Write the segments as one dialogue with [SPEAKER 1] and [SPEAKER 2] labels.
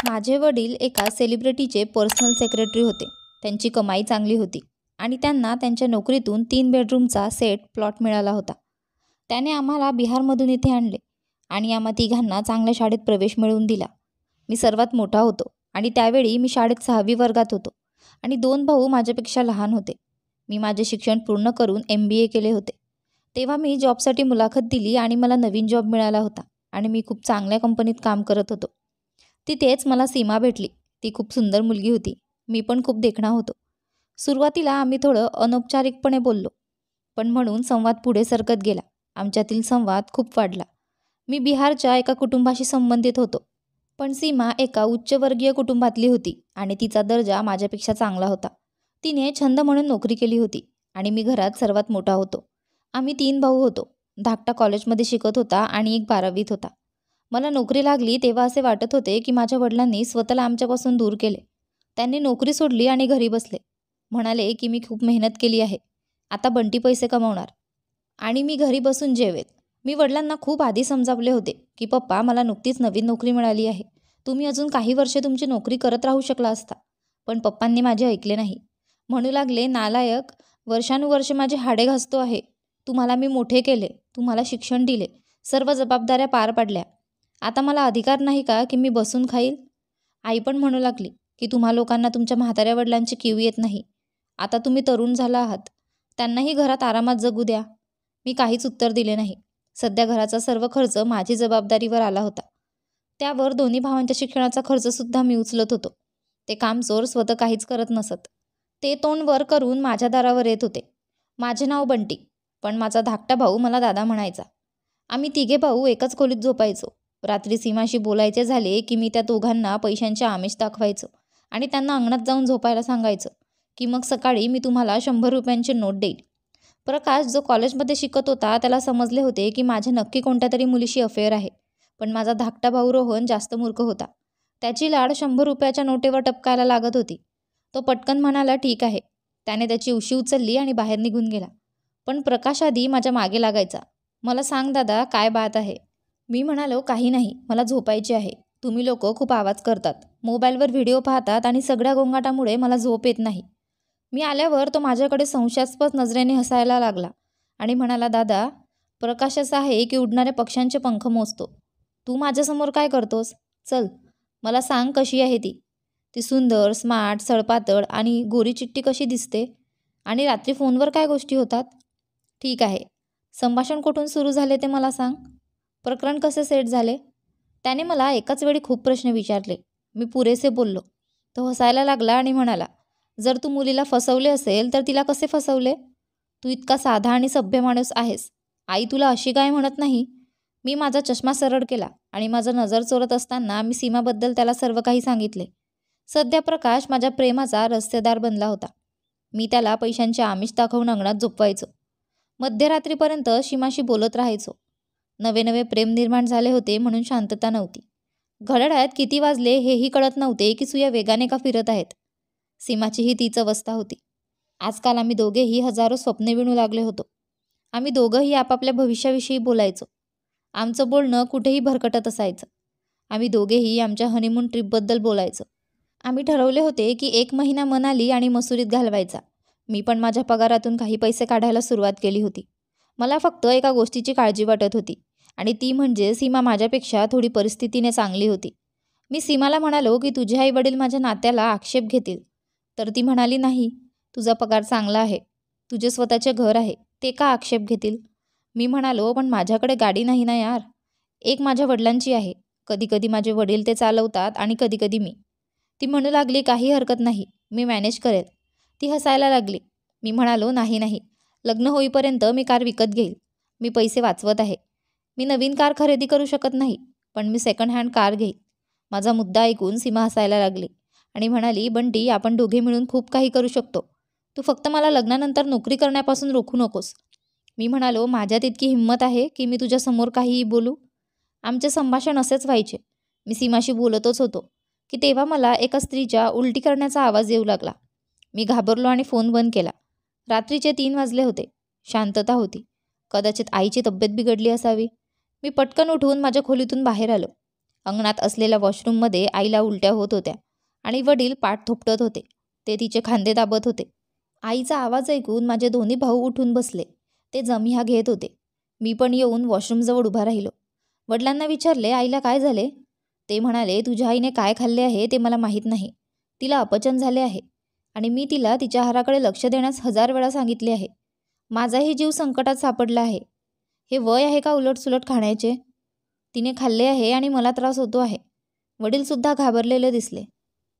[SPEAKER 1] माझे वडील एका सेलिब्रिटीचे पर्सनल सेक्रेटरी होते. त्यांची कमाई चांगली होती आणि त्यांना त्यांच्या नोकरीतून 3 बेडरूमचा सेट प्लॉट मिळाला होता. त्याने आम्हाला बिहारमधून इथे आणले आणि आम्हा तिघांना चांगल्या शाळेत प्रवेश मिळवून दिला. मी सर्वात मोठा होतो आणि त्यावेळी मी शाळेत 6वी वर्गात होतो आणि 2 भाऊ माझ्यापेक्षा लहान होते. मी माझे शिक्षण पूर्ण करून MBA केले होते. तेव्हा मी जॉबसाठी मुलाखत दिली आणि मला नवीन जॉब मिळाला होता आणि मी खूप चांगल्या कंपनीत काम करत होतो. तिथेच मला सीमा भेटली. ती खूप सुंदर मुलगी होती. मी पण खूप देखणा होतो. सुरुवातीला आम्ही थोडं अनौपचारिकपणे बोललो, पण म्हणून संवाद पुढे सरकत गेला. आमच्यातील संवाद खूप वाढला. मी बिहारच्या एका कुटुंबाशी संबंधित होतो, पण सीमा एका उच्चवर्गीय कुटुंबातली होती आणि तिचा दर्जा माझ्यापेक्षा चांगला होता. तिने छंद म्हणून नोकरी केली होती आणि मी घरात सर्वात मोठा होतो. आम्ही 3 भाऊ होतो. धाकटा कॉलेजमध्ये शिकत होता आणि एक 12वीत होता. मला नोकरी लागली तेव्हा असे वाटत होते की माझ्या वडिलांनी स्वतःला आमच्यापासून दूर केले. त्यांनी नोकरी सोडली आणि घरी बसले. म्हणाले की मी खूप मेहनत केली आहे, आता बंटी पैसे कमवणार आणि मी घरी बसून जेवेल. मी वडिलांना खूप आधी समजावले होते की पप्पा, मला नुकतीच नवीन नोकरी मिळाली आहे. तुम्ही अजून काही वर्षे तुमची नोकरी करत राहू शकला असता. पण पप्पांनी माझे ऐकले नाही. म्हणू लागले, नालायक, वर्षानुवर्षे माझे हाडे घासतो आहे. तुम्हाला मी मोठे केले, तुम्हाला शिक्षण दिले, सर्व जबाबदाऱ्या पार पाडल्या. आता मला अधिकार नाही का की मी बसून खाईल? आई पण म्हणू लागली की तुम्हा लोकांना तुमच्या म्हाताऱ्या वडिलांची कीव येत नाही. आता तुम्ही तरुण झाला आहात, त्यांनाही घरात आरामात जगू द्या. मी काहीच उत्तर दिले नाही. सध्या घराचा सर्व खर्च माझी जबाबदारीवर आला होता. त्यावर 2 भावांच्या शिक्षणाचा खर्चसुद्धा मी उचलत होतो. ते कामचोर स्वतः काहीच करत नसत. ते तोंड वर करून माझ्या दारावर येत होते. माझे नाव बंटी, पण माझा धाकटा भाऊ मला दादा म्हणायचा. आम्ही 3 भाऊ एकाच खोलीत झोपायचो. रात्री सीमाशी बोलायचे झाले की मी त्या दोघांना पैशांचे आमिष दाखवायचो आणि त्यांना अंगणात जाऊन झोपायला सांगायचं की मग सकाळी मी तुम्हाला 100 रुपयांची नोट देईल. प्रकाश, जो कॉलेजमध्ये शिकत होता, त्याला समजले होते की माझे नक्की कोणत्या तरी मुलीशी अफेअर आहे. पण माझा धाकटा भाऊ रोहन जास्त मूर्ख होता. त्याची लाड 100 रुपयाच्या नोटेवर टपकायला लागत होती. तो पटकन म्हणाला, ठीक आहे. त्याने त्याची उशी उचलली आणि बाहेर निघून गेला. पण प्रकाश आधी माझ्या मागे लागायचा. मला सांग दादा, काय बात आहे? मी म्हणालो, काही नाही, मला झोपायचे आहे. तुम्ही लोक खूप आवाज करतात, मोबाईलवर व्हिडिओ पाहतात आणि सगळ्या गोंगाटामुळे मला झोप येत नाही. मी आल्यावर तो माझ्याकडे संशयास्पद नजरेने हसायला लागला आणि म्हणाला, दादा, प्रकाश असा आहे की उडणाऱ्या पक्ष्यांचे पंख मोजतो. तू माझ्यासमोर काय करतोस? चल, मला सांग, कशी आहे ती? ती सुंदर, स्मार्ट, सळपातळ आणि गोरी चिट्टी कशी दिसते? आणि रात्री फोनवर काय गोष्टी होतात? ठीक आहे, संभाषण कुठून सुरू झाले ते मला सांग. प्रकरण कसे सेट झाले? त्याने मला एकाच वेळी खूप प्रश्न विचारले. मी पुरेसे बोललो. तो हसायला लागला आणि म्हणाला, जर तू मुलीला फसवले असेल तर तिला कसे फसवले? तू इतका साधा आणि सभ्य माणूस आहेस. आई तुला अशी काय म्हणत नाही? मी माझा चष्मा सरळ केला आणि माझा नजर चोरत असताना मी सीमाबद्दल त्याला सर्व काही सांगितले. सध्या प्रकाश माझ्या प्रेमाचा रस्तेदार बनला होता. मी त्याला पैशांचे आमिष दाखवून अंगणात झोपवायचो. मध्यरात्रीपर्यंत सीमाशी बोलत राहायचो. नवे नवे प्रेम निर्माण झाले होते म्हणून शांतता नव्हती. घड्याळात किती वाजले हेही कळत नव्हते की सुया वेगाने का फिरत आहेत. सीमाचीही तीच अवस्था होती. आजकाल आम्ही दोघेही हजारो स्वप्ने विणू लागले होतो. आम्ही दोघंही आपापल्या भविष्याविषयी बोलायचो. आमचं बोलणं कुठेही भरकटत असायचं. आम्ही दोघेही आमच्या हनीमून ट्रिपबद्दल बोलायचो. आम्ही ठरवले होते की 1 महिना मनाली आणि मसुरीत घालवायचा. मी पण माझ्या पगारातून काही पैसे काढायला सुरुवात केली होती. मला फक्त एका गोष्टीची काळजी वाटत होती आणि ती म्हणजे सीमा माझ्यापेक्षा थोडी परिस्थितीने चांगली होती. मी सीमाला म्हणालो की तुझे आई वडील माझ्या नात्याला आक्षेप घेतील. तर ती म्हणाली, नाही, तुझा पगार चांगला आहे, तुझे स्वतःचे घर आहे, ते का आक्षेप घेतील? मी म्हणालो, पण माझ्याकडे गाडी नाही ना यार. एक माझ्या वडिलांची आहे. कधी कधी माझे वडील ते चालवतात आणि कधी कधी मी. ती म्हणू लागली, काही हरकत नाही, मी मॅनेज करेल. ती हसायला लागली. मी म्हणालो, नाही नाही, लग्न होईपर्यंत मी कार विकत घेईल. मी पैसे वाचवत आहे. मी नवीन कार खरेदी करू शकत नाही, पण मी सेकंड हँड कार घेईल. माझा मुद्दा ऐकून सीमा हसायला लागली आणि म्हणाली, बंटी, आपण दोघे मिळून खूप काही करू शकतो. तू फक्त मला लग्नानंतर नोकरी करण्यापासून रोखू नकोस. मी म्हणालो, माझ्यात इतकी हिंमत आहे की मी तुझ्यासमोर काहीही बोलू? आमचे संभाषण असेच व्हायचे. मी सीमाशी बोलतच होतो की तेव्हा मला एका स्त्रीच्या उलटी करण्याचा आवाज येऊ लागला. मी घाबरलो आणि फोन बंद केला. रात्रीचे 3 वाजले होते. शांतता होती. कदाचित आईची तब्येत बिघडली असावी. मी पटकन उठून माझ्या खोलीतून बाहेर आलो. अंगणात असलेल्या वॉशरूममध्ये आईला उलट्या होत होत्या आणि वडील पाठ थोपटत होते. ते तिचे खांदे दाबत होते. आईचा आवाज ऐकून माझे दोन्ही भाऊ उठून बसले. ते जमिया घेत होते. मी पण येऊन वॉशरूमजवळ उभा राहिलो. वडिलांना विचारले, आईला काय झाले? ते म्हणाले, तुझ्या आईने काय खाल्ले आहे ते मला माहीत नाही. तिला अपचन झाले आहे आणि मी तिला तिच्या आहाराकडे लक्ष देण्यास 1000 वेळा सांगितले आहे. माझाही जीव संकटात सापडला आहे. हे वय आहे का उलटसुलट खाण्याचे? तिने खाल्ले आहे आणि मला त्रास होतो आहे. वडीलसुद्धा घाबरलेले दिसले.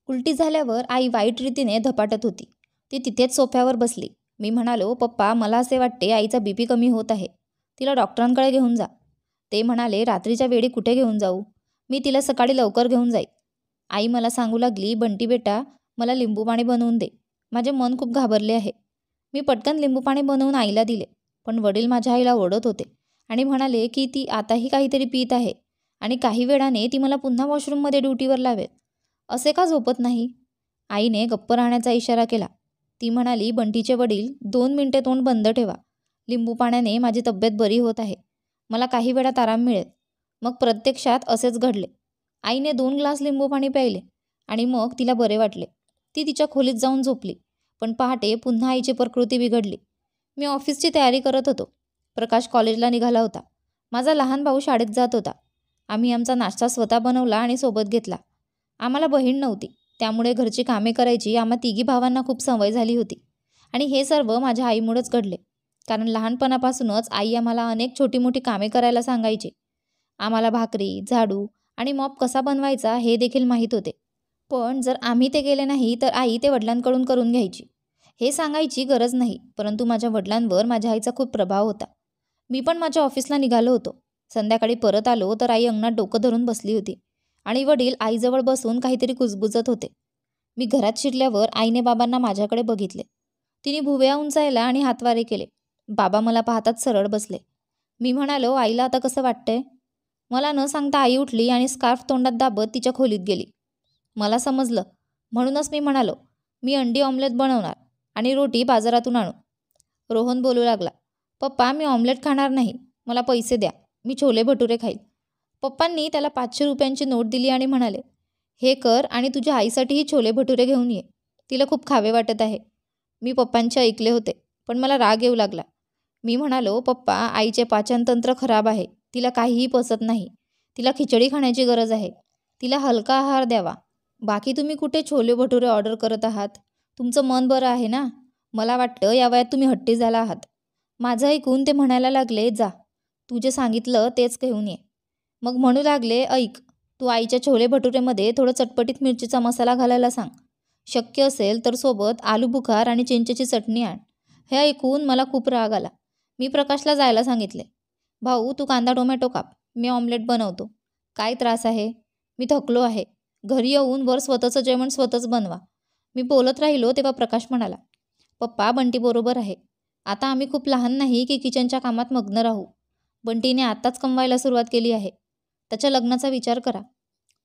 [SPEAKER 1] उलटी झाल्यावर आई वाईट रीतीने धपाटत होती. ती तिथेच सोफ्यावर बसली. मी म्हणालो, पप्पा मला असे वाटते आईचा BP कमी होत आहे. तिला डॉक्टरांकडे घेऊन जा. ते म्हणाले, रात्रीच्या वेळी कुठे घेऊन जाऊ? मी तिला सकाळी लवकर घेऊन जाईल. आई मला सांगू लागली, बंटी बेटा मला लिंबू पाणी बनवून दे. माझे मन खूप घाबरले आहे. मी पटकन लिंबू पाणी बनवून आईला दिले. पण वडील माझ्या आईला ओरडत होते आणि म्हणाले की ती आताही काहीतरी पीत आहे आणि काही वेळाने ती मला पुन्हा वॉशरूममध्ये ड्युटीवर लावेल. असे का झोपत नाही? आईने गप्प राहण्याचा इशारा केला. ती म्हणाली, बंटीचे वडील 2 मिनिटे तोंड बंद ठेवा. लिंबू पाण्याने माझी तब्येत बरी होत आहे. मला काही वेळात आराम मिळेल. मग प्रत्यक्षात असेच घडले. आईने 2 ग्लास लिंबू पाणी प्यायले आणि मग तिला बरे वाटले. ती तिच्या खोलीत जाऊन झोपली. पण पहाटे पुन्हा आईची प्रकृती बिघडली. मी ऑफिसची तयारी करत होतो. प्रकाश कॉलेजला निघाला होता. माझा लहान भाऊ शाळेत जात होता. आम्ही आमचा नाश्ता स्वतः बनवला आणि सोबत घेतला. आम्हाला बहीण नव्हती, त्यामुळे घरची कामे करायची आम्हा तिघी भावांना खूप सवय झाली होती. आणि हे सर्व माझ्या आईमुळेच घडले. कारण लहानपणापासूनच आई आम्हाला अनेक छोटी मोठी कामे करायला सांगायची. आम्हाला भाकरी, झाडू आणि मॉप कसा बनवायचा हे देखील माहीत होते. पण जर आम्ही ते केले नाही तर आई ते वडिलांकडून करून घ्यायची. हे सांगायची गरज नाही, परंतु माझ्या वडिलांवर माझ्या आईचा खूप प्रभाव होता. मी पण माझ्या ऑफिसला निघालो होतो. संध्याकाळी परत आलो तर आई अंगणात डोकं धरून बसली होती आणि वडील आईजवळ बसून काहीतरी कुजबुजत होते. मी घरात शिरल्यावर आईने बाबांना माझ्याकडे बघितले. तिने भुवया उंचायला आणि हातवारे केले. बाबा मला पाहताच सरळ बसले. मी म्हणालो, आईला आता कसं वाटतंय? मला न सांगता आई उठली आणि स्कार्फ तोंडात दाबत तिच्या खोलीत गेली. मला समजलं. म्हणूनच मी म्हणालो, मी अंडी ऑमलेट बनवणार आणि रोटी बाजारातून आणू. रोहन बोलू लागला, पप्पा मी ऑमलेट खाणार नाही. मला पैसे द्या. मी छोले भटुरे खाईल. पप्पांनी त्याला 500 रुपयांची नोट दिली आणि म्हणाले, हे कर आणि तुझ्या आईसाठीही छोले भटुरे घेऊन ये. तिला खूप खावे वाटत आहे. मी पप्पांचे ऐकले होते, पण मला राग येऊ लागला. मी म्हणालो, पप्पा आईचे पाचनतंत्र खराब आहे. तिला काहीही पचत नाही. तिला खिचडी खाण्याची गरज आहे. तिला हलका आहार द्यावा. बाकी तुम्ही कुठे छोले भटुरे ऑर्डर करत आहात? तुमचं मन बरं आहे ना? मला वाटतं या वयात तुम्ही हट्टी झाला आहात. माझं ऐकून ते म्हणायला लागले, जा तू जे सांगितलं तेच घेऊन ये. मग म्हणू लागले, ऐक तू आईच्या छोले भटुरेमध्ये थोडं चटपटीत मिरचीचा मसाला घालायला सांग. शक्य असेल तर सोबत आलू बुखार आणि चिंचेची चटणी आण. हे ऐकून मला खूप राग आला. मी प्रकाशला जायला सांगितले. भाऊ तू कांदा टोमॅटो काप. मी ऑमलेट बनवतो. काय त्रास आहे? मी थकलो आहे. घरी येऊन वर स्वतःचं जेवण स्वतःच बनवा. मी बोलत राहिलो तेव्हा प्रकाश म्हणाला, पप्पा बंटी बरोबर आहे. आता आम्ही खूप लहान नाही की किचनच्या कामात मग्न राहू. बंटीने आत्ताच कमवायला सुरुवात केली आहे. त्याच्या लग्नाचा विचार करा.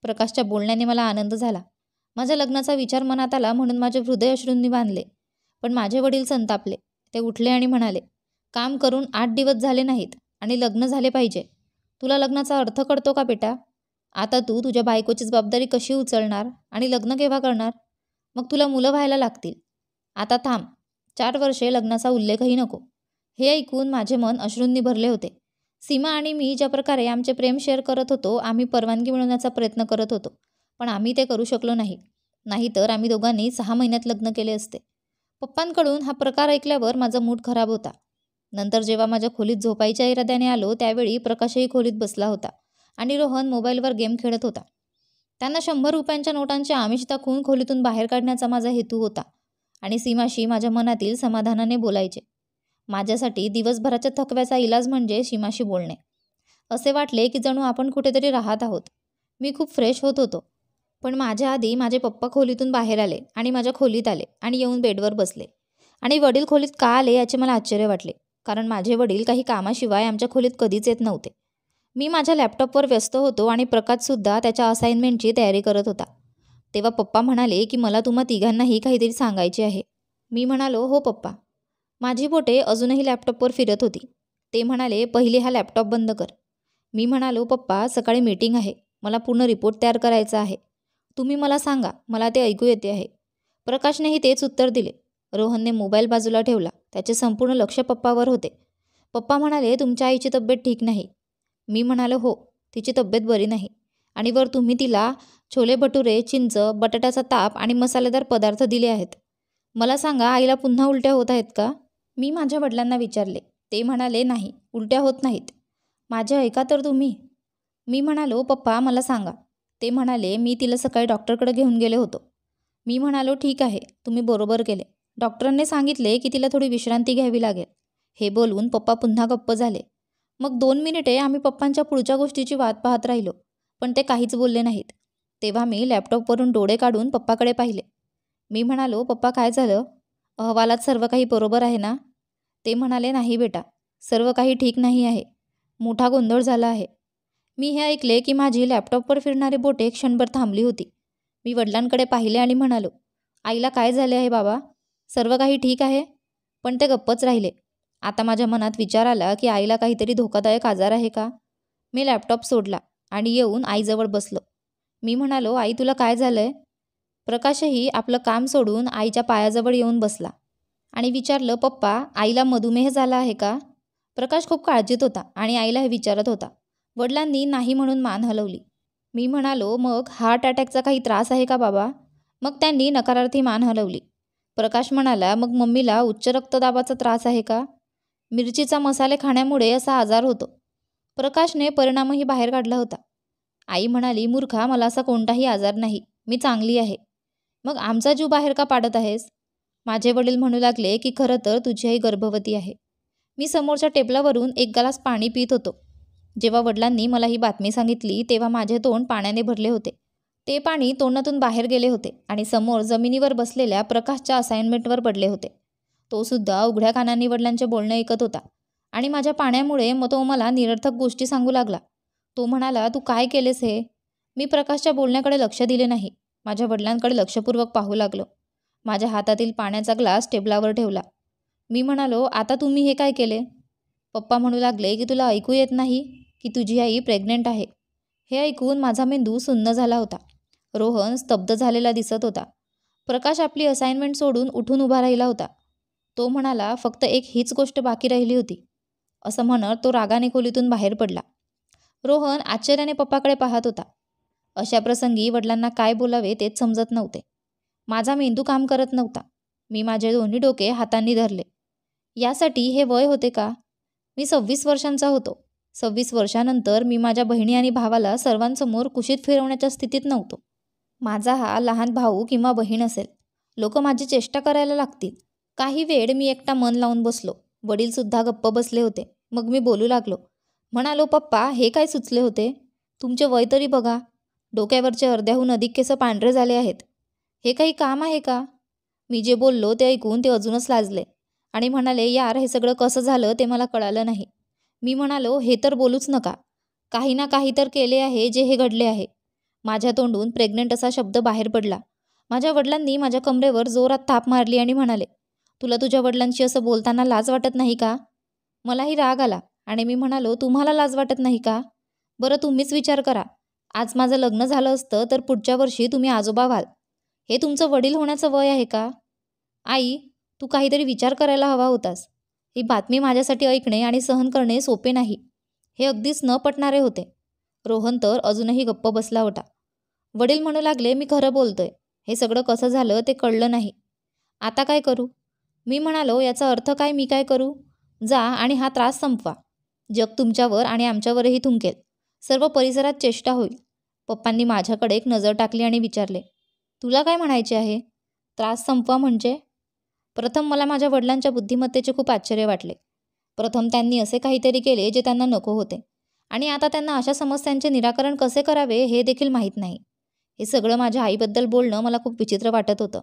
[SPEAKER 1] प्रकाशच्या बोलण्याने मला आनंद झाला. माझ्या लग्नाचा विचार मनात आला म्हणून माझे हृदय अश्रूंनी बांधले. पण माझे वडील संतापले. ते उठले आणि म्हणाले, काम करून 8 दिवस झाले नाहीत आणि लग्न झाले पाहिजे. तुला लग्नाचा अर्थ कळतो का बेटा? आता तू तुझ्या बायकोची जबाबदारी कशी उचलणार आणि लग्न केव्हा करणार? मग तुला मुलं व्हायला लागतील. आता थांब. 4 वर्षे लग्नाचा उल्लेखही नको. हे ऐकून माझे मन अश्रूंनी भरले होते. सीमा आणि मी ज्या प्रकारे आमचे प्रेम शेअर करत होतो, आम्ही परवानगी मिळवण्याचा प्रयत्न करत होतो, पण आम्ही ते करू शकलो नाही. नाहीतर आम्ही दोघांनी 6 महिन्यात लग्न केले असते. पप्पांकडून हा प्रकार ऐकल्यावर माझा मूड खराब होता. नंतर जेव्हा माझ्या खोलीत झोपायच्या इराद्याने आलो त्यावेळी प्रकाशही खोलीत बसला होता आणि रोहन मोबाईलवर गेम खेळत होता. त्यांना 100 रुपयांच्या नोटांचे आमिष दाखवून खोलीतून बाहेर काढण्याचा माझा हेतू होता आणि सीमाशी माझ्या मनातील समाधानाने बोलायचे. माझ्यासाठी दिवसभराच्या थकव्याचा इलाज म्हणजे सीमाशी बोलणे. असे वाटले की जणू आपण कुठेतरी राहत आहोत. मी खूप फ्रेश होत होतो. पण माझ्या आधी माझे पप्पा खोलीतून बाहेर आले आणि माझ्या खोलीत आले आणि येऊन बेडवर बसले. आणि वडील खोलीत का आले याचे मला आश्चर्य वाटले, कारण माझे वडील काही कामाशिवाय आमच्या खोलीत कधीच येत नव्हते. मी माझ्या लॅपटॉपवर व्यस्त होतो आणि प्रकाशसुद्धा त्याच्या असाइनमेंटची तयारी करत होता. तेव्हा पप्पा म्हणाले की मला तुम्हा तिघांनाही काहीतरी सांगायचे आहे. मी म्हणालो, हो पप्पा. माझी बोटे अजूनही लॅपटॉपवर फिरत होती. ते म्हणाले, पहिले हा लॅपटॉप बंद कर. मी म्हणालो, पप्पा सकाळी मीटिंग आहे. मला पूर्ण रिपोर्ट तयार करायचा आहे. तुम्ही मला सांगा, मला ते ऐकू येते आहे. प्रकाशनेही तेच उत्तर दिले. रोहनने मोबाईल बाजूला ठेवला. त्याचे संपूर्ण लक्ष पप्पावर होते. पप्पा म्हणाले, तुमच्या आईची तब्येत ठीक नाही. मी म्हणालो, हो, तिची तब्येत बरी नाही. आणि वर तुम्ही तिला छोले भटुरे, चिंच, बटाट्याचा ताप आणि मसालेदार पदार्थ दिले आहेत. मला सांगा, आईला पुन्हा उलट्या होत आहेत का? मी माझ्या वडिलांना विचारले. ते म्हणाले, नाही, उलट्या होत नाहीत. माझे ऐका तर तुम्ही. मी म्हणालो, पप्पा मला सांगा. ते म्हणाले, मी तिला सकाळी डॉक्टरकडे घेऊन गेले होतो. मी म्हणालो, ठीक आहे, तुम्ही बरोबर केले. डॉक्टरांनी सांगितले की तिला थोडी विश्रांती घ्यावी लागेल. हे बोलून पप्पा पुन्हा गप्प झाले. मग 2 मिनिटे आम्ही पप्पांच्या पुढच्या गोष्टीची वाट पाहत राहिलो, पण ते काहीच बोलले नाहीत. तेव्हा मी लॅपटॉपवरून डोळे काढून पप्पाकडे पाहिले. मी म्हणालो, पप्पा काय झालं? अहवालात सर्व काही बरोबर आहे ना? ते म्हणाले, नाही बेटा, सर्व काही ठीक नाही आहे. मोठा गोंधळ झाला आहे. मी हे ऐकले की माझी लॅपटॉपवर फिरणारी बोटे क्षणभर थांबली होती. मी वडिलांकडे पाहिले आणि म्हणालो, आईला काय झाले आहे बाबा? सर्व काही ठीक आहे? पण ते गप्पच राहिले. आता माझ्या मनात विचार आला की आईला काहीतरी धोकादायक आजार आहे का? मी लॅपटॉप सोडला आणि येऊन आईजवळ बसलो. मी म्हणालो, आई तुला काय झालंय? प्रकाशही आपलं काम सोडून आईच्या पायाजवळ येऊन बसला आणि विचारलं, पप्पा, आईला मधुमेह झाला आहे का? प्रकाश खूप काळजीत होता आणि आईला हे विचारत होता. वडिलांनी नाही म्हणून मान हलवली. मी म्हणालो, मग हार्ट अटॅकचा काही त्रास आहे का बाबा? मग त्यांनी नकारार्थी मान हलवली. प्रकाश म्हणाला, मग मम्मीला उच्च रक्तदाबाचा त्रास आहे का? मिरचीचा मसाले खाण्यामुळे असा आजार होतो. प्रकाशने परिणामही बाहेर काढला होता. आई म्हणाली, मूर्खा, मला असा कोणताही आजार नाही, मी चांगली आहे. मग आमचा जीव बाहेर का पाडत आहेस? माझे वडील म्हणू लागले की खरं तर तुझी आई गर्भवती आहे. मी समोरच्या टेबलावरून एक ग्लास पाणी पित होतो. जेव्हा वडिलांनी मला ही बातमी सांगितली तेव्हा माझे तोंड पाण्याने भरले होते. ते पाणी तोंडातून बाहेर गेले होते आणि समोर जमिनीवर बसलेल्या प्रकाशच्या असाइनमेंटवर पडले होते. तो सुद्धा उघड्या कानांनी वडिलांचे बोलणे ऐकत होता आणि माझ्या पाण्यामुळे तो मला निरर्थक गोष्टी सांगू लागला. तो म्हणाला, तू काय केलेस हे? मी प्रकाशच्या बोलण्याकडे लक्ष दिले नाही. माझ्या वडिलांकडे लक्षपूर्वक पाहू लागलो. माझ्या हातातील पाण्याचा ग्लास टेबलावर ठेवला. मी म्हणालो, आता तुम्ही हे काय केले? पप्पा म्हणू लागले की तुला ऐकू येत नाही की तुझी आई प्रेग्नेंट आहे? हे ऐकून माझा मेंदू सुन्न झाला होता. रोहन स्तब्ध झालेला दिसत होता. प्रकाश आपली असाइनमेंट सोडून उठून उभा राहिला होता. तो म्हणाला, फक्त एक हीच गोष्ट बाकी राहिली होती. असं म्हणत तो रागाने खोलीतून बाहेर पडला. रोहन आश्चर्याने पप्पाकडे पाहत होता. अशा प्रसंगी वडिलांना काय बोलावे तेच समजत नव्हते. माझा मेंदू काम करत नव्हता. मी माझे दोन्ही डोके हातांनी धरले. यासाठी हे वय होते का? मी 26 वर्षांचा होतो. 26 वर्षानंतर मी माझ्या बहिणी आणि भावाला सर्वांसमोर कुशीत फिरवण्याच्या स्थितीत नव्हतो. माझा हा लहान भाऊ किंवा बहीण असेल. लोक माझी चेष्टा करायला लागतील. काही वेळ मी एकटा मन लावून बसलो. वडीलसुद्धा गप्प बसले होते. मग मी बोलू लागलो. म्हणालो, पप्पा, हे काय सुचले होते? तुमचे वय तरी बघा. डोक्यावरचे अर्ध्याहून अधिक केस पांढरे झाले आहेत. हे काही काम आहे का? मी जे बोललो ते ऐकून ते अजूनच लाजले आणि म्हणाले, यार, हे सगळं कसं झालं ते मला कळालं नाही. मी म्हणालो, हे तर बोलूच नका. काही ना काही तर केले आहे जे हे घडले आहे. माझ्या तोंडून प्रेग्नेंट असा शब्द बाहेर पडला. माझ्या वडिलांनी माझ्या कमरेवर जोरात थाप मारली आणि म्हणाले, तुला तुझ्या वडिलांशी असं बोलताना लाज वाटत नाही का? मलाही राग आला आणि मी म्हणालो, तुम्हाला लाज वाटत नाही का? बरं, तुम्हीच विचार करा. आज माझं लग्न झालं असतं तर पुढच्या वर्षी तुम्ही आजोबा व्हाल. हे तुमचं वडील होण्याचं वय आहे का? आई, तू काहीतरी विचार करायला हवा होतास. ही बातमी माझ्यासाठी ऐकणे आणि सहन करणे सोपे नाही. हे अगदीच न पटणारे होते. रोहन तर अजूनही गप्प बसला होता. वडील म्हणू लागले, मी खरं बोलतोय. हे सगळं कसं झालं ते कळलं नाही. आता काय करू? मी म्हणालो, याचा अर्थ काय? मी काय करू? जा आणि हा त्रास संपवा. जग तुमच्यावर आणि आमच्यावरही थुंकेल. सर्व परिसरात चेष्टा होईल. पप्पांनी माझ्याकडे एक नजर टाकली आणि विचारले, तुला काय म्हणायचे आहे? त्रास संपवा म्हणजे? प्रथम मला माझ्या वडिलांच्या बुद्धिमत्तेचे खूप आश्चर्य वाटले. प्रथम त्यांनी असे काहीतरी केले जे त्यांना नको होते आणि आता त्यांना अशा समस्यांचे निराकरण कसे करावे हे देखील माहीत नाही. हे सगळं माझ्या आईबद्दल बोलणं मला खूप विचित्र वाटत होतं.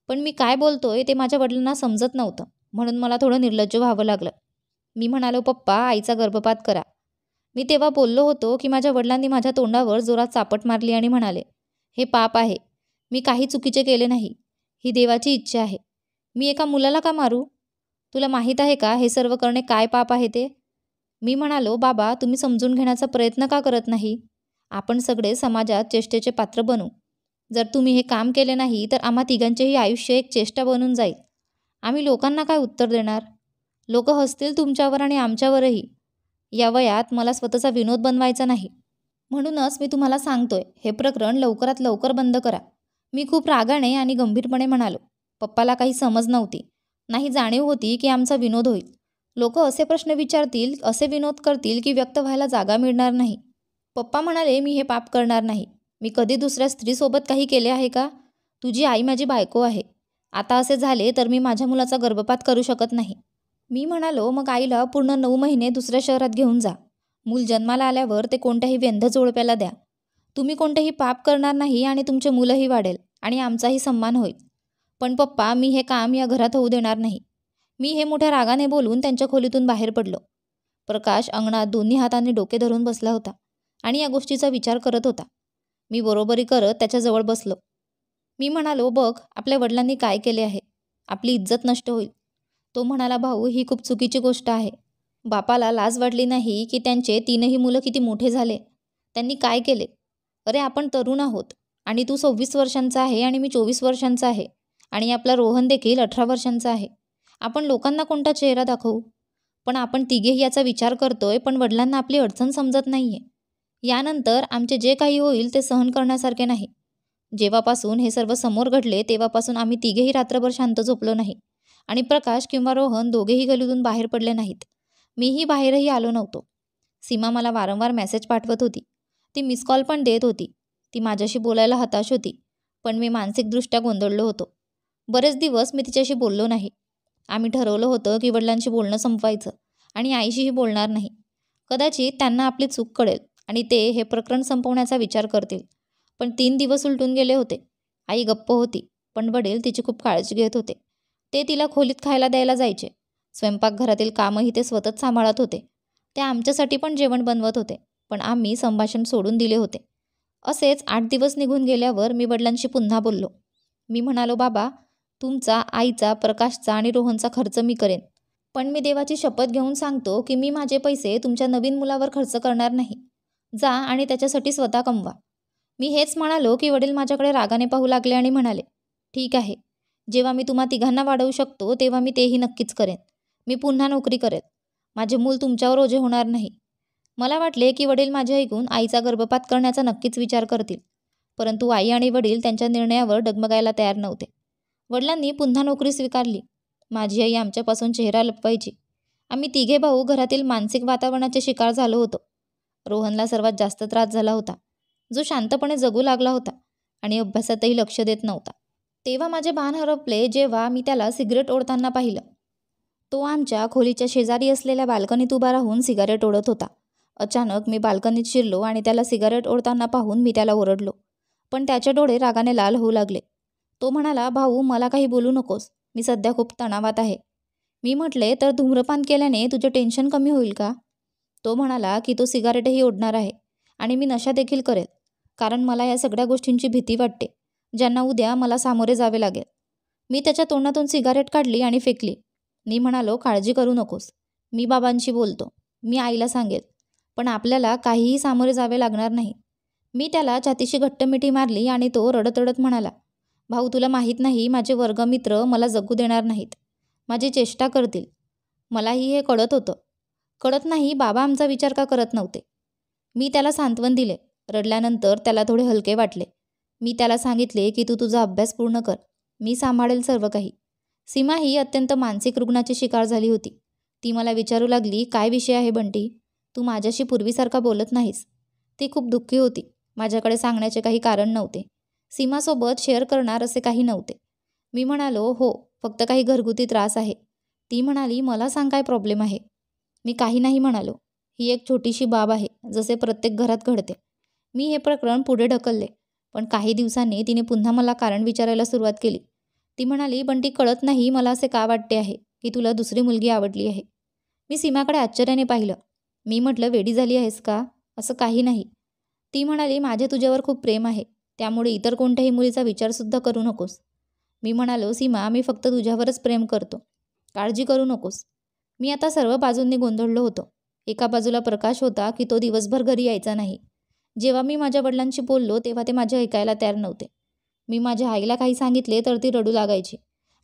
[SPEAKER 1] पण मी काय बोलतोय ते माझ्या वडिलांना समजत नव्हतं, म्हणून मला थोडं निर्लज्ज व्हावं लागलं. मी म्हणालो, पप्पा, आईचा गर्भपात करा. मी तेव्हा बोललो होतो की माझ्या वडिलांनी माझ्या तोंडावर जोरात चापट मारली आणि म्हणाले, हे पाप आहे. मी काही चुकीचे केले नाही. ही देवाची इच्छा आहे. मी एका मुलाला का मारू? तुला माहीत आहे का हे सर्व करणे काय पाप आहे ते? मी म्हणालो, बाबा, तुम्ही समजून घेण्याचा प्रयत्न का करत नाही? आपण सगळे समाजात चेष्टेचे पात्र बनू. जर तुम्ही हे काम केले नाही तर आम्हा तिघांचेही आयुष्य एक चेष्टा बनून जाईल. आम्ही लोकांना काय उत्तर देणार? लोक हसतील तुमच्यावर आणि आमच्यावरही. या वयात मला स्वतःचा विनोद बनवायचा नाही. म्हणूनच मी तुम्हाला सांगतोय, हे प्रकरण लवकरात लवकर बंद करा. मी खूप रागाने आणि गंभीरपणे म्हणालो. पप्पाला काही समज नव्हती, नाही जाणीव होती की आमचा विनोद होईल. लोक असे प्रश्न विचारतील, असे विनोद करतील की व्यक्त व्हायला जागा मिळणार नाही. पप्पा म्हणाले, मी हे पाप करणार नाही. मी कधी दुसऱ्या स्त्रीसोबत काही केले आहे का? तुझी आई माझी बायको आहे. आता असे झाले तर मी माझ्या मुलाचा गर्भपात करू शकत नाही. मी म्हणालो, मग आईला पूर्ण 9 महिने दुसऱ्या शहरात घेऊन जा. मूल जन्माला आल्यावर ते कोणत्याही व्यंध जोडप्याला द्या. तुम्ही कोणतेही पाप करणार नाही आणि तुमचे मुलंही वाढेल आणि आमचाही सन्मान होईल. पण पप्पा, मी हे काम या घरात होऊ देणार नाही. मी हे मोठ्या रागाने बोलून त्यांच्या खोलीतून बाहेर पडलो. प्रकाश अंगणात दोन्ही हातांनी डोके धरून बसला होता आणि या गोष्टीचा विचार करत होता. मी बरोबरी करत त्याच्याजवळ बसलो. मी म्हणालो, बघ आपल्या वडिलांनी काय केले आहे. आपली इज्जत नष्ट होईल. तो म्हणाला, भाऊ ही खूप चुकीची गोष्ट आहे. बापाला लाज वाटली नाही की त्यांचे 3ही मुलं किती मोठे झाले. त्यांनी काय केले? अरे आपण तरुण आहोत आणि तू 26 वर्षांचा आहे आणि मी 24 वर्षांचा आहे आणि आपला रोहन देखील 18 वर्षांचा आहे. आपण लोकांना कोणता चेहरा दाखवू? पण आपण तिघेही याचा विचार करतोय, पण वडिलांना आपली अडचण समजत नाहीये. यानंतर आमचे जे काही होईल ते सहन करण्यासारखे नाही. जेव्हापासून हे सर्व समोर घडले तेव्हापासून आम्ही तिघेही रात्रभर शांत झोपलो नाही आणि प्रकाश किंवा रोहन दोघेही गल्लीतून बाहेर पडले नाहीत. मीही बाहेरही आलो नव्हतो. सीमा मला वारंवार मेसेज पाठवत होती. ती मिस कॉल पण देत होती. ती माझ्याशी बोलायला हताश होती, पण मी मानसिकदृष्ट्या गोंधळलो होतो. बरेच दिवस मी तिच्याशी बोललो नाही. आम्ही ठरवलं होतं की वडिलांशी बोलणं संपवायचं आणि आईशीही बोलणार नाही. कदाचित त्यांना आपली चूक कळेल आणि ते हे प्रकरण संपवण्याचा विचार करतील. पण 3 दिवस उलटून गेले होते. आई गप्प होती, पण वडील तिची खूप काळजी घेत होते. ते तिला खोलीत खायला द्यायला जायचे. स्वयंपाकघरातील कामही ते स्वतःच सांभाळत होते. ते आमच्यासाठी पण जेवण बनवत होते, पण आम्ही संभाषण सोडून दिले होते. असेच 8 दिवस निघून गेल्यावर मी वडिलांशी पुन्हा बोललो. मी म्हणालो, बाबा तुमचा, आईचा, प्रकाशचा आणि रोहनचा खर्च मी करेन. पण मी देवाची शपथ घेऊन सांगतो की मी माझे पैसे तुमच्या नवीन मुलावर खर्च करणार नाही. जा आणि त्याच्यासाठी स्वतः कमवा. मी हेच म्हणालो की वडील माझ्याकडे रागाने पाहू लागले आणि म्हणाले, ठीक आहे, जेव्हा मी तुम्हा तिघांना वाढवू शकतो तेव्हा मी तेही नक्कीच करेन. मी पुन्हा नोकरी करेल. माझे मूल तुमच्यावर ओझे होणार नाही. मला वाटले की वडील माझे ऐकून आईचा गर्भपात करण्याचा नक्कीच विचार करतील. परंतु आई आणि वडील त्यांच्या निर्णयावर डगमगायला तयार नव्हते. वडिलांनी पुन्हा नोकरी स्वीकारली. माझी आई आमच्यापासून चेहरा लपवायची. आम्ही तिघे भाऊ घरातील मानसिक वातावरणाचे शिकार झालो होतो. रोहनला सर्वात जास्त त्रास झाला होता, जो शांतपणे जगू लागला होता आणि अभ्यासातही लक्ष देत नव्हता. तेव्हा माझे भान हरपले जेव्हा मी त्याला सिगरेट ओढताना पाहिलं. तो आमच्या खोलीच्या शेजारी असलेल्या बाल्कनीत उभा राहून सिगारेट ओढत होता. अचानक मी बाल्कनीत शिरलो आणि त्याला सिगारेट ओढताना पाहून मी त्याला ओरडलो, पण त्याचे डोळे रागाने लाल होऊ लागले. तो म्हणाला, भाऊ मला काही बोलू नकोस, मी सध्या खूप तणावात आहे. मी म्हटले, तर धूम्रपान केल्याने तुझे टेन्शन कमी होईल का? तो म्हणाला की तो सिगारेटही ओढणार आहे आणि मी नशा देखील करेल, कारण मला या सगळ्या गोष्टींची भीती वाटते, ज्यांना उद्या मला सामोरे जावे लागेल. मी त्याच्या तोंडातून सिगारेट काढली आणि फेकली. मी म्हणालो, काळजी करू नकोस, मी बाबांशी बोलतो, मी आईला सांगेल, पण आपल्याला काहीही सामोरे जावे लागणार नाही. मी त्याला छातीशी घट्ट मिठी मारली आणि तो रडत रडत म्हणाला, भाऊ तुला माहीत नाही, माझे वर्गमित्र मला जगू देणार नाहीत, माझी चेष्टा करतील. मलाही हे कळत होतं. कळत नाही बाबा आमचा विचार का करत नव्हते. मी त्याला सांत्वन दिले. रडल्यानंतर त्याला थोडे हलके वाटले. मी त्याला सांगितले की तू तुझा अभ्यास पूर्ण कर, मी सांभाळेल सर्व काही. सीमा ही अत्यंत मानसिक रुग्णाची शिकार झाली होती. ती मला विचारू लागली, काय विषय आहे बंटी, तू माझ्याशी पूर्वीसारखा बोलत नाहीस. ती खूप दुःखी होती. माझ्याकडे सांगण्याचे काही कारण नव्हते. सीमासोबत शेअर करणार असे काही नव्हते. मी म्हणालो, हो फक्त काही घरगुती त्रास आहे. ती म्हणाली, मला सांग काय प्रॉब्लेम आहे. मी काही नाही म्हणालो. ही एक छोटीशी बाब आहे, जसे प्रत्येक घरात घडते. मी हे प्रकरण पुढे ढकलले, पण काही दिवसांनी तिने पुन्हा मला कारण विचारायला सुरुवात केली. ती म्हणाली, बंटी कळत नाही मला असे का वाटते आहे की तुला दुसरी मुलगी आवडली आहे. मी सीमाकडे आश्चर्याने पाहिलं. मी म्हटलं, वेडी झाली आहेस का? असं काही नाही. ती म्हणाली, माझे तुझ्यावर खूप प्रेम आहे, त्यामुळे इतर कोणत्याही मुलीचा विचारसुद्धा करू नकोस. मी म्हणालो, सीमा मी फक्त तुझ्यावरच प्रेम करतो, काळजी करू नकोस. मी आता सर्व बाजूंनी गोंधळलो होतो. एका बाजूला प्रकाश होता की तो दिवसभर घरी यायचा नाही. जेव्हा मी माझ्या वडिलांशी बोललो तेव्हा ते माझे ऐकायला तयार नव्हते. मी माझ्या आईला काही सांगितले तर ती रडू लागायची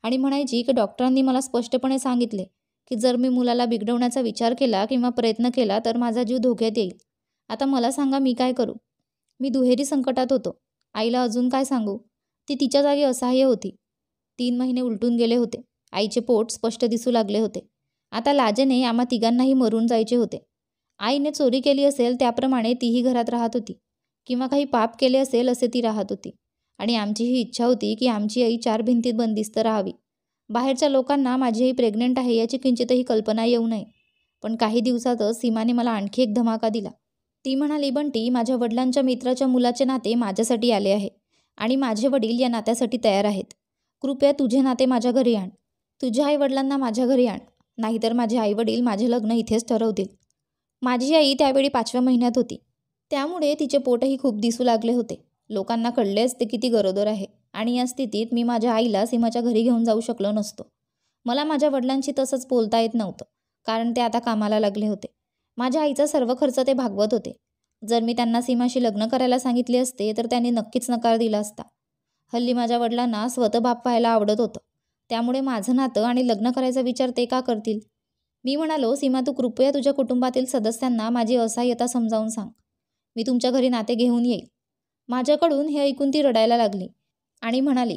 [SPEAKER 1] आणि म्हणायची की डॉक्टरांनी मला स्पष्टपणे सांगितले की जर मी मुलाला बिघडवण्याचा विचार केला किंवा प्रयत्न केला तर माझा जीव धोक्यात येईल. आता मला सांगा मी काय करू? मी दुहेरी संकटात होतो. आईला अजून काय सांगू? ती तिच्या जागी असहाय्य होती. 3 महिने उलटून गेले होते. आईचे पोट स्पष्ट दिसू लागले होते. आता लाजेने आम्हा तिघांनाही मरून जायचे होते. आईने चोरी केली असेल त्याप्रमाणे तीही घरात राहत होती किंवा काही पाप केले असेल असे ती राहत होती. आणि आमची ही इच्छा होती की आमची आई 4 भिंतीत बंदिस्त राहावी. बाहेरच्या लोकांना माझी आई प्रेग्नंट आहे याची किंचितही कल्पना येऊ नये. पण काही दिवसातच सीमाने मला आणखी एक धमाका दिला. ती म्हणाली, बंटी, माझ्या वडिलांच्या मित्राच्या मुलाचे नाते माझ्यासाठी आले आहे आणि माझे वडील या नात्यासाठी तयार आहेत. कृपया तुझे नाते माझ्या घरी आण. तुझ्या आईवडिलांना माझ्या घरी आण, नाहीतर माझे आईवडील माझे लग्न इथेच ठरवतील. माझी आई त्यावेळी 5व्या महिन्यात होती. त्यामुळे तिचे पोटही खूप दिसू लागले होते. लोकांना कळलेच ते किती गरोदर आहे आणि या स्थितीत मी माझ्या आईला सीमाच्या घरी घेऊन जाऊ शकलो नसतो. मला माझ्या वडिलांशी तसंच बोलता येत नव्हतं, कारण ते आता कामाला लागले होते. माझ्या आईचा सर्व खर्च ते भागवत होते. जर मी त्यांना सीमाशी लग्न करायला सांगितले असते तर त्यांनी नक्कीच नकार दिला असता. हल्ली माझ्या वडिलांना स्वतः बाप पाहायला आवडत होतं. त्यामुळे माझं नातं आणि लग्न करायचा विचार ते का करतील? मी म्हणालो, सीमा, तू कृपया तुझ्या कुटुंबातील सदस्यांना माझी असहाय्यता समजावून सांग. मी तुमच्या घरी नाते घेऊन येईल. माझ्याकडून हे ऐकून ती रडायला लागली आणि म्हणाली,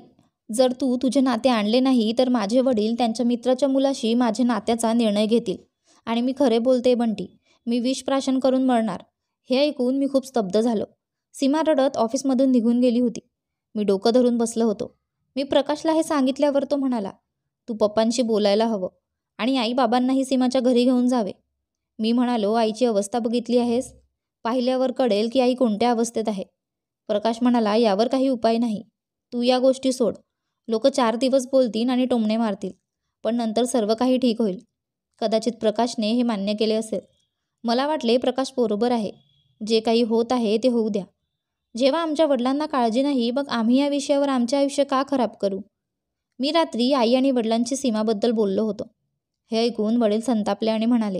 [SPEAKER 1] जर तू तुझे नाते आणले नाही तर माझे वडील त्यांच्या मित्राच्या मुलाशी माझ्या नात्याचा निर्णय घेतील. आणि मी खरे बोलते बंटी, मी विषप्राशन करून मरणार. हे ऐकून मी खूप स्तब्ध झालो. सीमा रडत ऑफिसमधून निघून गेली होती. मी डोकं धरून बसलो होतो. मी प्रकाशला हे सांगितल्यावर तो म्हणाला, तू पप्पांशी बोलायला हवं आणि आई बाबांनाही सीमाच्या घरी घेऊन जावे. मी म्हणालो, आईची अवस्था बघितली आहेस? पाहिल्यावर कळेल की आई कोणत्या अवस्थेत आहे. प्रकाश म्हणाला, यावर काही उपाय नाही. तू या गोष्टी सोड. लोक 4 दिवस बोलतील आणि टोमणे मारतील, पण नंतर सर्व काही ठीक होईल. कदाचित प्रकाशने हे मान्य केले असेल. मला वाटले प्रकाश बरोबर आहे. जे काही होत आहे ते होऊ द्या. जेव्हा आमच्या वडिलांना काळजी नाही, मग आम्ही या विषयावर आमचे आयुष्य का खराब करू? मी रात्री आई आणि वडिलांची सीमाबद्दल बोललो होतो. हे ऐकून वडील संतापले आणि म्हणाले,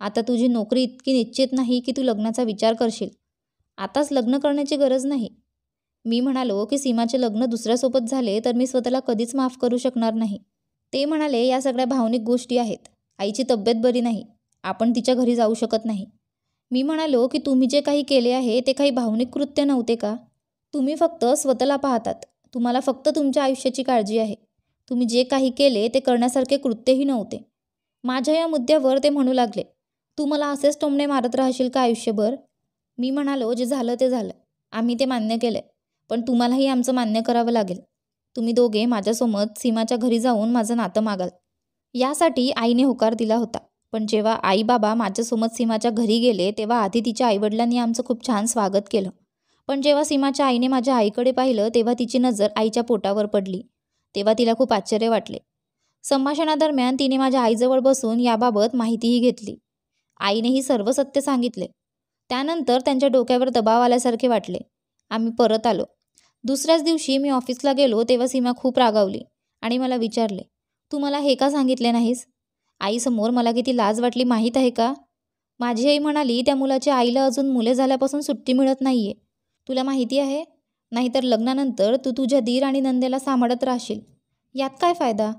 [SPEAKER 1] आता तुझी नोकरी इतकी निश्चित नाही की तू लग्नाचा विचार करशील. आताच लग्न करण्याची गरज नाही. मी म्हणालो की सीमाचे लग्न दुसऱ्यासोबत झाले तर मी स्वतःला कधीच माफ करू शकणार नाही. ते म्हणाले, या सगळ्या भावनिक गोष्टी आहेत. आईची तब्येत बरी नाही. आपण तिच्या घरी जाऊ शकत नाही. मी म्हणालो की तुम्ही जे काही केले आहे ते काही भावनिक कृत्य नव्हते का? तुम्ही फक्त स्वतःला पाहतात. तुम्हाला फक्त तुमच्या आयुष्याची काळजी आहे. तुम्ही जे काही केले ते करण्यासारखे कृत्यही नव्हते. माझ्या या मुद्द्यावर ते म्हणू लागले, तू मला असेच टोमणे मारत राहशील का आयुष्यभर? मी म्हणालो, जे झालं ते झालं. आम्ही ते मान्य केले. पण तुम्हालाही आमचं मान्य करावं लागेल. तुम्ही दोघे माझ्यासोबत सीमाच्या घरी जाऊन माझं नातं मागाल. यासाठी आईने होकार दिला होता. पण जेव्हा आई बाबा माझ्यासोबत सीमाच्या घरी गेले तेव्हा आधी तिच्या आईवडिलांनी आमचं खूप छान स्वागत केलं. पण जेव्हा सीमाच्या आईने माझ्या आईकडे पाहिलं तेव्हा तिची नजर आईच्या पोटावर पडली. तेव्हा तिला खूप आश्चर्य वाटले. संभाषणादरम्यान तिने माझ्या आईजवळ बसून याबाबत माहितीही घेतली. आईनेही सर्व सत्य सांगितले. त्यानंतर त्यांच्या डोक्यावर दबाव आल्यासारखे वाटले. आम्ही परत आलो. दुसऱ्याच दिवशी मी ऑफिसला गेलो तेव्हा सीमा खूप रागावली आणि मला विचारले, तू मला हे का सांगितले नाहीस? आईसमोर मला किती लाज वाटली माहीत आहे का? माझी आई म्हणाली, त्या मुलाच्या आईला अजून मुले झाल्यापासून सुट्टी मिळत नाहीये. तुला माहिती आहे? नाहीतर लग्नानंतर तू तुझ्या दीर आणि नंदेला सांभाळत राहशील. यात काय फायदा?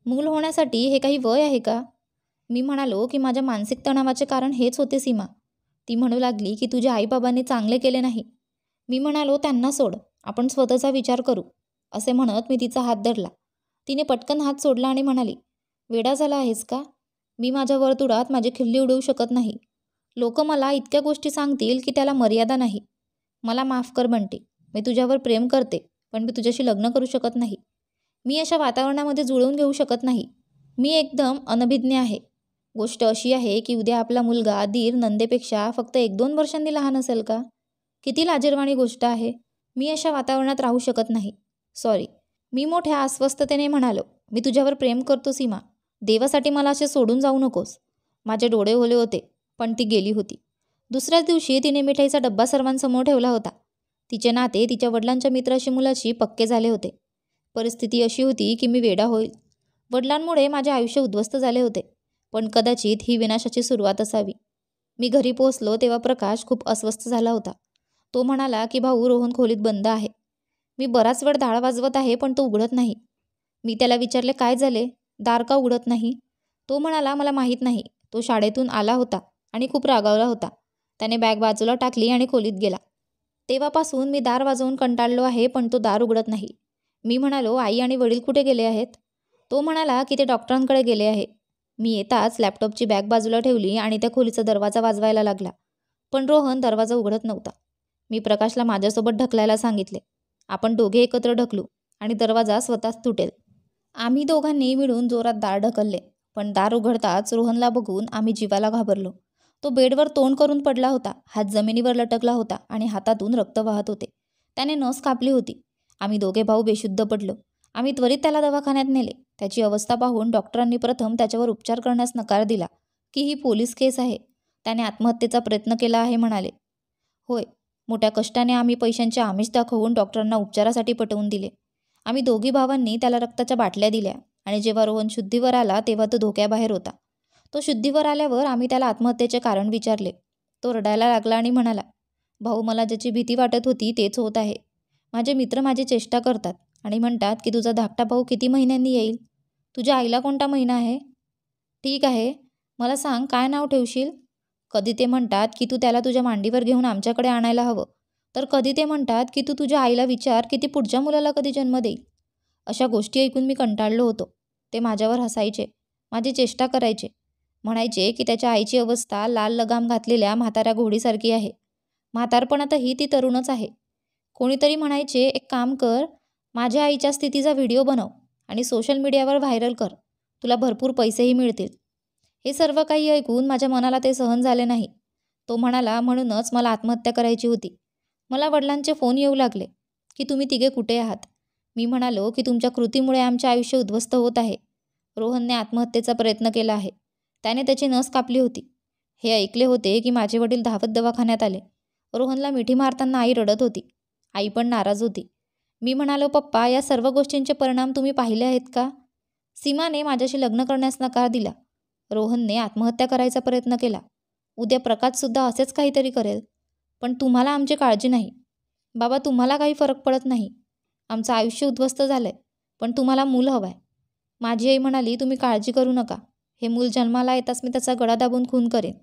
[SPEAKER 1] मूल होण्यासाठी हे काही वय आहे का? मी म्हणालो की माझ्या मानसिक तणावाचे कारण हेच होते सीमा. ती म्हणू लागली की तुझ्या आईबाबांनी चांगले केले नाही. मी म्हणालो, त्यांना सोड, आपण स्वतःचा विचार करू. असे म्हणत मी तिचा हात धरला. तिने पटकन हात सोडला आणि म्हणाली, वेडा झाला आहेस का? मी माझ्या वर्तुळात माझी खिल्ली उडवू शकत नाही. लोक मला इतक्या गोष्टी सांगतील की त्याला मर्यादा नाही. मला माफ कर बंटी. मी तुझ्यावर प्रेम करते, पण मी तुझ्याशी लग्न करू शकत नाही. मी अशा वातावरणामध्ये जुळवून घेऊ शकत नाही. मी एकदम अनभिज्ञ आहे. गोष्ट अशी आहे की उद्या आपला मुलगा दीर नंदेपेक्षा फक्त 1-2 वर्षांनी लहान असेल का? किती लाजिरवाणी गोष्ट आहे. मी अशा वातावरणात राहू शकत नाही. सॉरी. मी मोठ्या अस्वस्थतेने म्हणालो, मी तुझ्यावर प्रेम करतो सीमा. देवासाठी मला असे सोडून जाऊ नकोस. माझे डोळे ओले होते, पण ती गेली होती. दुसऱ्याच दिवशी तिने मिठाईचा डब्बा सर्वांसमोर ठेवला होता. तिचे नाते तिच्या वडिलांच्या मित्राशी मुलाशी पक्के झाले होते. परिस्थिती अशी होती की मी वेडा होईल. वडिलांमुळे माझे आयुष्य उद्ध्वस्त झाले होते, पण कदाचित ही विनाशाची सुरुवात असावी. मी घरी पोहोचलो तेव्हा प्रकाश खूप अस्वस्थ झाला होता. तो म्हणाला की भाऊ, रोहन खोलीत बंद आहे. मी बराच वेळ दार वाजवत आहे पण तो उघडत नाही. मी त्याला विचारले, काय झाले, दार का उघडत नाही? तो म्हणाला, मला माहीत नाही. तो शाळेतून आला होता आणि खूप रागावला होता. त्याने बॅग बाजूला टाकली आणि खोलीत गेला. तेव्हापासून मी दार वाजवून कंटाळलो आहे पण तो दार उघडत नाही. मी म्हणालो, आई आणि वडील कुठे गेले आहेत? तो म्हणाला की ते डॉक्टरांकडे गेले आहे. मी येताच लॅपटॉपची बॅग बाजूला ठेवली आणि त्या खोलीचा दरवाजा वाजवायला लागला. पण रोहन दरवाजा उघडत नव्हता. मी प्रकाशला माझ्यासोबत ढकलायला सांगितले. आपण दोघे एकत्र ढकलू आणि दरवाजा स्वतःच तुटेल. आम्ही दोघांनी मिळून जोरात दार ढकलले. पण दार उघडताच रोहनला बघून आम्ही जीवाला घाबरलो. तो बेडवर तोंड करून पडला होता. हात जमिनीवर लटकला होता आणि हातातून रक्त वाहत होते. त्याने नस कापली होती. आम्ही दोघे भाऊ बेशुद्ध पडलो. आम्ही त्वरित त्याला दवाखान्यात नेले. त्याची अवस्था पाहून डॉक्टरांनी प्रथम त्याच्यावर उपचार करण्यास नकार दिला की ही पोलीस केस आहे. त्याने आत्महत्येचा प्रयत्न केला आहे म्हणाले. होय, मोठ्या कष्टाने आम्ही पैशांचे आमिष दाखवून डॉक्टरांना उपचारासाठी पटवून दिले. आम्ही दोघी भावांनी त्याला रक्ताच्या बाटल्या दिल्या आणि जेव्हा रोहन शुद्धीवर आला तेव्हा तो धोक्याबाहेर होता. तो शुद्धीवर आल्यावर आम्ही त्याला आत्महत्येचे कारण विचारले. तो रडायला लागला आणि म्हणाला, भाऊ, मला ज्याची भीती वाटत होती तेच होत आहे. माझे मित्र माझी चेष्टा करतात आणि म्हणतात की तुझा धाकटा भाऊ किती महिन्यांनी येईल? तुझ्या आईला कोणता महिना आहे? ठीक आहे, मला सांग, काय नाव ठेवशील? कधी ते म्हणतात की तू त्याला तुझ्या मांडीवर घेऊन आमच्याकडे आणायला हवं, तर कधी ते म्हणतात की तू तुझ्या आईला विचार की ती पुढच्या मुलाला कधी जन्म देईल. अशा गोष्टी ऐकून मी कंटाळलो होतो. ते माझ्यावर हसायचे, माझी चेष्टा करायचे. म्हणायचे की त्याच्या आईची अवस्था लाल लगाम घातलेल्या म्हाताऱ्या घोडीसारखी आहे. म्हातारपणातही ती तरुणच आहे. कोणीतरी म्हणायचे, एक काम कर, माझ्या आईच्या स्थितीचा व्हिडिओ बनव आणि सोशल मीडियावर व्हायरल कर. तुला भरपूर पैसेही मिळतील. हे सर्व काही ऐकून माझ्या मनाला ते सहन झाले नाही. तो म्हणाला, म्हणूनच मला आत्महत्या करायची होती. मला वडिलांचे फोन येऊ लागले की तुम्ही तिघे कुठे आहात? मी म्हणालो की तुमच्या कृतीमुळे आमचे आयुष्य उद्ध्वस्त होत आहे. रोहनने आत्महत्येचा प्रयत्न केला आहे. त्याने त्याची नस कापली होती. हे ऐकले होते की माझे वडील धावत दवाखान्यात आले. रोहनला मिठी मारताना आई रडत होती. आई पण नाराज होती. मी म्हणालो, पप्पा, या सर्व गोष्टींचे परिणाम तुम्ही पाहिले आहेत का? सीमाने माझ्याशी लग्न करण्यास नकार दिला. रोहनने आत्महत्या करायचा प्रयत्न केला. उद्या प्रकाशसुद्धा असेच काहीतरी करेल. पण तुम्हाला आमची काळजी नाही. बाबा, तुम्हाला काही फरक पडत नाही. आमचं आयुष्य उद्ध्वस्त झालंय, पण तुम्हाला मूल हवं आहे. माझी आई म्हणाली, तुम्ही काळजी करू नका. हे मूल जन्माला येताच मी त्याचा गळा दाबून खून करेन.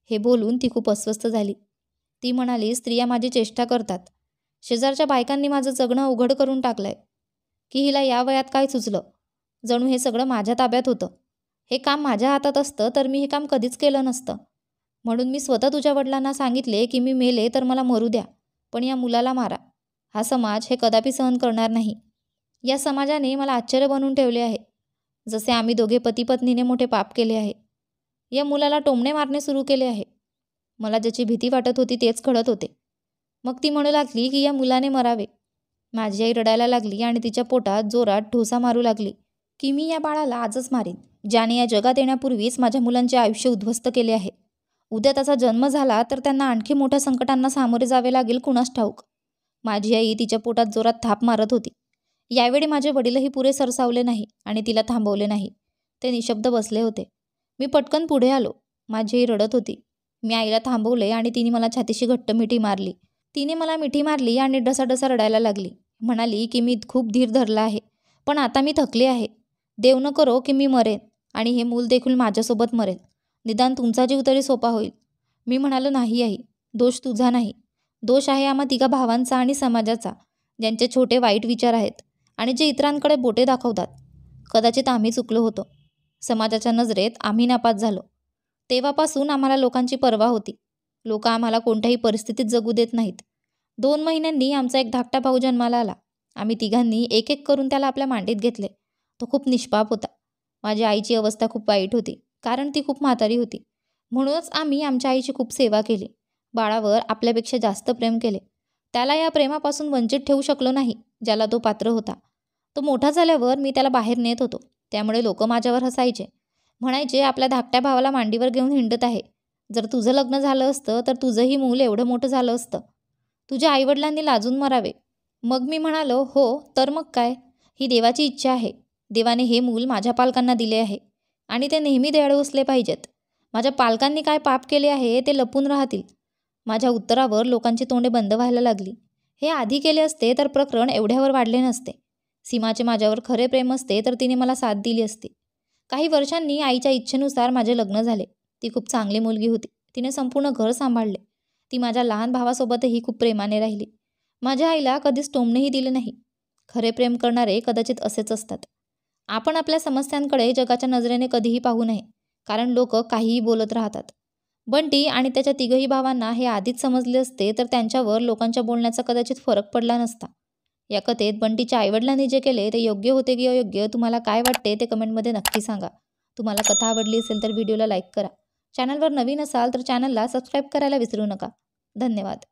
[SPEAKER 1] हे बोलून ती खूप अस्वस्थ झाली. ती म्हणाली, स्त्रिया माझी चेष्टा करतात. शेजारच्या बायकांनी माझं जगणं उघड करून टाकलंय. की हिला या वयात काय सुचलं? जणू हे सगळं माझ्या ताब्यात होतं. हे काम माझ्या हातात असतं तर मी हे काम कधीच केलं नसतं. म्हणून मी स्वतः तुझ्या वडिलांना सांगितले की मी मेले तर मला मरू द्या, पण या मुलाला मारा. हा समाज हे कदापि सहन करणार नाही. या समाजाने मला आश्चर्य बनवून ठेवले आहे. जसे आम्ही दोघे पती पत्नीने मोठे पाप केले आहे. या मुलाला टोमणे मारणे सुरू केले आहे. मला ज्याची भीती वाटत होती तेच घडत होते. मग ती म्हणू लागली की या मुलाने मरावे. माझी आई रडायला लागली आणि तिच्या पोटात जोरात ढोसा मारू लागली की मी या बाळाला आजच मारीन, ज्याने या जगात येण्यापूर्वीच माझ्या मुलांचे आयुष्य उद्ध्वस्त केले आहे. उद्या त्याचा जन्म झाला तर त्यांना आणखी मोठ्या संकटांना सामोरे जावे लागेल, कुणास ठाऊक. माझी आई तिच्या पोटात जोरात थाप मारत होती. यावेळी माझे वडीलही पुरे सरसावले नाही आणि तिला थांबवले नाही. ते निशब्द बसले होते. मी पटकन पुढे आलो. माझी आई रडत होती. मी आईला थांबवले आणि तिने मला छातीशी घट्ट मिठी मारली. तिने मला मिठी मारली आणि डसाडसा रडायला लागली. म्हणाली की मी खूप धीर धरला आहे, पण आता मी थकले आहे. देव न करो की मी मरेन आणि हे मूल देखील माझ्यासोबत मरेल. निदान तुमचा जीव तरी सोपा होईल. मी म्हणालो, नाही आई, दोष तुझा नाही. दोष आहे आम्हा तिघा भावांचा आणि समाजाचा, ज्यांचे छोटे वाईट विचार आहेत आणि जे इतरांकडे बोटे दाखवतात. कदाचित आम्ही चुकलो होतो. समाजाच्या नजरेत आम्ही नापास झालो. तेव्हापासून आम्हाला लोकांची पर्वा होती. लोक आम्हाला कोणत्याही परिस्थितीत जगू देत नाहीत. 2 महिन्यांनी आमचा एक धाकटा भाऊ जन्माला आला. आम्ही तिघांनी एक एक करून त्याला आपल्या मांडीत घेतले. तो खूप निष्पाप होता. माझ्या आईची अवस्था खूप वाईट होती, कारण ती खूप म्हातारी होती. म्हणूनच आम्ही आमच्या आईची खूप सेवा केली. बाळावर आपल्यापेक्षा जास्त प्रेम केले. त्याला या प्रेमापासून वंचित ठेवू शकलो नाही, ज्याला तो पात्र होता. तो मोठा झाल्यावर मी त्याला बाहेर नेत होतो. त्यामुळे लोक माझ्यावर हसायचे. म्हणायचे, आपल्या धाकट्या भावाला मांडीवर घेऊन हिंडत आहे. जर तुझं लग्न झालं असतं तर तुझंही मूल एवढं मोठं झालं असतं. तुझ्या आईवडिलांनी लाजून मरावे. मग मी म्हणालो, हो तर मग काय, ही देवाची इच्छा आहे. देवाने हे मूल माझ्या पालकांना दिले आहे आणि ते नेहमी दयाळू असले पाहिजेत. माझ्या पालकांनी काय पाप केले आहे ते लपून राहतील. माझ्या उत्तरावर लोकांची तोंडे बंद व्हायला लागली. हे आधी केले असते तर प्रकरण एवढ्यावर वाढले नसते. सीमाचे माझ्यावर खरे प्रेम असते तर तिने मला साथ दिली असती. काही वर्षांनी आईच्या इच्छेनुसार माझे लग्न झाले. ती खूप चांगली मुलगी होती. तिने संपूर्ण घर सांभाळले. ती माझ्या लहान भावासोबतही खूप प्रेमाने राहिली. माझ्या आईला कधीच टोमणेही दिले नाही. खरे प्रेम करणारे कदाचित असेच असतात. आपण आपल्या समस्यांकडे जगाच्या नजरेने कधीही पाहू नये, कारण लोक काहीही बोलत राहतात. बंटी आणि त्याच्या तिघही भावांना हे आधीच समजले असते तर त्यांच्यावर लोकांच्या बोलण्याचा कदाचित फरक पडला नसता. या कथेत बंटीच्या आईवडिलांनी जे केले ते योग्य होते की अयोग्य, तुम्हाला काय वाटते ते कमेंटमध्ये नक्की सांगा. तुम्हाला कथा आवडली असेल तर व्हिडिओला लाईक करा. चॅनलवर नवीन असाल तर चॅनलला सबस्क्राईब करायला विसरू नका. धन्यवाद.